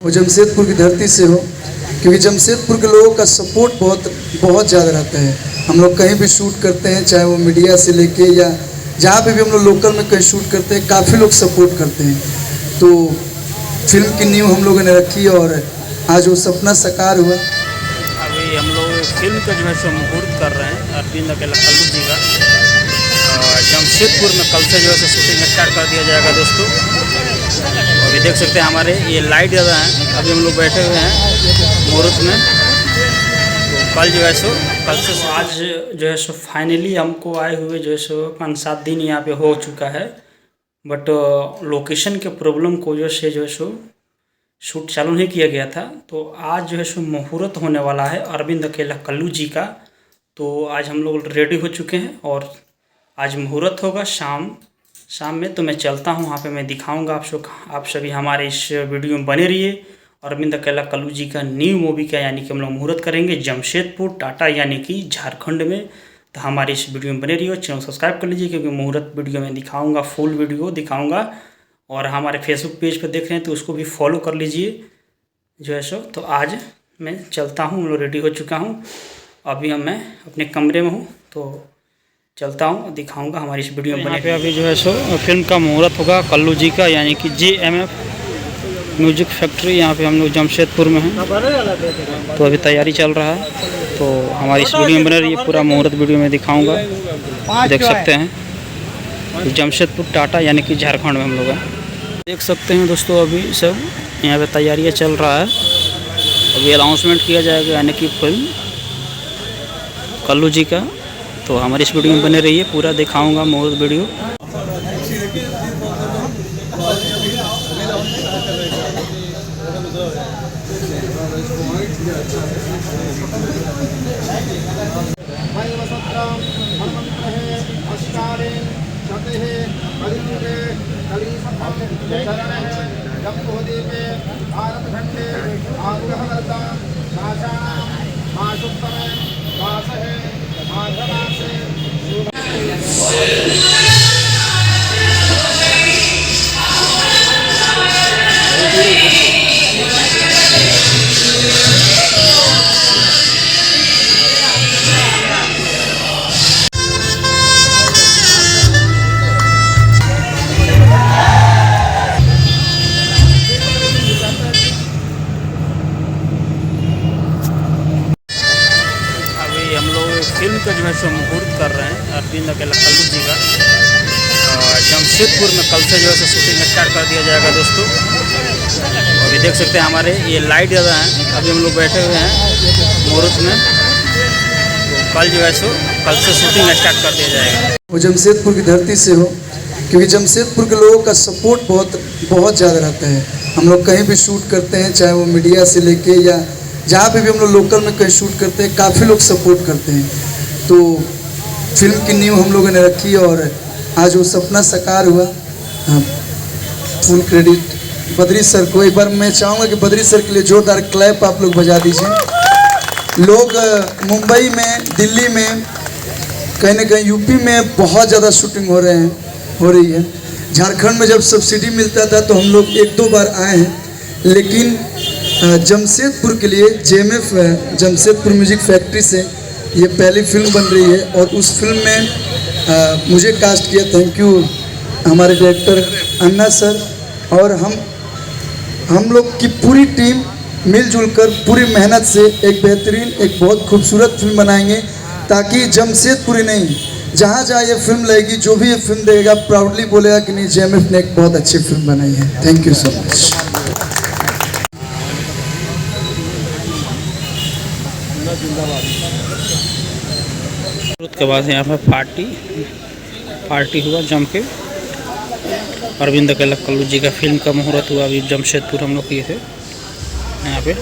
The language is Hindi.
वो जमशेदपुर की धरती से हो, क्योंकि जमशेदपुर के लोगों का सपोर्ट बहुत ज़्यादा रहता है। हम लोग कहीं भी शूट करते हैं, चाहे वो मीडिया से लेके या जहाँ पे भी हम लोग लोकल में कहीं शूट करते हैं, काफ़ी लोग सपोर्ट करते हैं। तो फिल्म की नींव हम लोगों ने रखी और आज वो सपना साकार हुआ। अभी हम लोग फिल्म का जो है सो मुहूर्त कर रहे हैं अरविंद अकेला कल्लू जी का। जमशेदपुर में कल से जो है शूटिंग स्टार्ट कर दिया जाएगा दोस्तों। अभी देख सकते हैं हमारे ये लाइट ज़्यादा हैं, अभी हम लोग बैठे हुए हैं मुहूर्त में। तो कल जो है सो आज जो है सो फाइनली हमको आए हुए जो है सो 5-7 दिन यहाँ पे हो चुका है। बट लोकेशन के प्रॉब्लम की वजह से जो है सो शूट चालू नहीं किया गया था। तो आज जो है सो मुहूर्त होने वाला है अरविंद अकेला कल्लू जी का। तो आज हम लोग रेडी हो चुके हैं और आज मुहूर्त होगा शाम में। तो मैं चलता हूँ वहाँ पे, मैं दिखाऊंगा आप सभी हमारे इस वीडियो में बने रहिए। अरविंद अकेला कल्लू जी का न्यू मूवी का यानी कि हम लोग मुहूर्त करेंगे जमशेदपुर टाटा यानी कि झारखंड में। तो हमारे इस वीडियो में बने रहिए, चैनल सब्सक्राइब कर लीजिए क्योंकि मुहूर्त वीडियो में दिखाऊँगा, फुल वीडियो दिखाऊँगा। और हमारे फेसबुक पेज पर देख रहे हैं तो उसको भी फॉलो कर लीजिए जो है सो। तो आज मैं चलता हूँ, मैं रेडी हो चुका हूँ, अभी मैं अपने कमरे में हूँ। तो चलता हूँ, दिखाऊंगा हमारी इस वीडियो में बने पे। अभी जो है सो फिल्म का मुहूर्त होगा कल्लू जी का यानी कि JMF म्यूजिक फैक्ट्री, यहाँ पे हम लोग जमशेदपुर में हैं। तो अभी तैयारी चल रहा है, तो हमारी इस वीडियो में बने रहिए, पूरा मुहूर्त वीडियो में दिखाऊंगा, देख सकते हैं। तो जमशेदपुर टाटा यानी कि झारखंड में हम लोग हैं, देख सकते हैं दोस्तों। अभी सब यहाँ पे तैयारियाँ चल रहा है, अभी अनाउंसमेंट किया जाएगा यानी कि फिल्म कल्लू जी का। तो हमारे इस वीडियो में बने रहिए, पूरा दिखाऊंगा मुहूर्त वीडियो। फिल्म का जो है सो मुहूर्त कर रहे हैं अरविंद अकेला कल्लू जी का। जमशेदपुर में कल से जो है शूटिंग स्टार्ट कर दिया जाएगा दोस्तों। अभी देख सकते हैं हमारे ये लाइट ज़्यादा हैं, अभी हम लोग बैठे हुए हैं मुहूर्त में। तो कल जो है सो कल से शूटिंग स्टार्ट कर दिया जाएगा। वो जमशेदपुर की धरती से हो, क्योंकि जमशेदपुर के लोगों का सपोर्ट बहुत ज़्यादा रहता है। हम लोग कहीं भी शूट करते हैं, चाहे वो मीडिया से लेके या जहाँ पे भी हम लोग लोकल में कहीं शूट करते हैं, काफ़ी लोग सपोर्ट करते हैं। तो फिल्म की नींव हम लोगों ने रखी और आज वो सपना साकार हुआ। फुल क्रेडिट बद्री सर को। एक बार मैं चाहूँगा कि बद्री सर के लिए जोरदार क्लैप आप लोग बजा दीजिए। लोग मुंबई में, दिल्ली में, कहीं ना कहीं यूपी में बहुत ज़्यादा शूटिंग हो रही है। झारखंड में जब सब्सिडी मिलता था तो हम लोग 1-2 बार आए हैं, लेकिन जमशेदपुर के लिए JMF जमशेदपुर म्यूजिक फैक्ट्री से ये पहली फिल्म बन रही है और उस फिल्म में मुझे कास्ट किया। थैंक यू हमारे डायरेक्टर अन्ना सर। और हम लोग की पूरी टीम मिलजुल कर पूरी मेहनत से एक बेहतरीन, एक बहुत खूबसूरत फिल्म बनाएंगे, ताकि जमशेदपुर नहीं, जहाँ जहाँ ये फिल्म लगेगी, जो भी ये फिल्म देगा प्राउडली बोलेगा कि नहीं JMF ने एक बहुत अच्छी फिल्म बनाई है। Thank you so much. उसके बाद यहाँ पे पार्टी हुआ जम के। अरविंद अकेला कल्लू जी का फिल्म का मुहूर्त हुआ, अभी जमशेदपुर हम लोग किए थे यहाँ पे।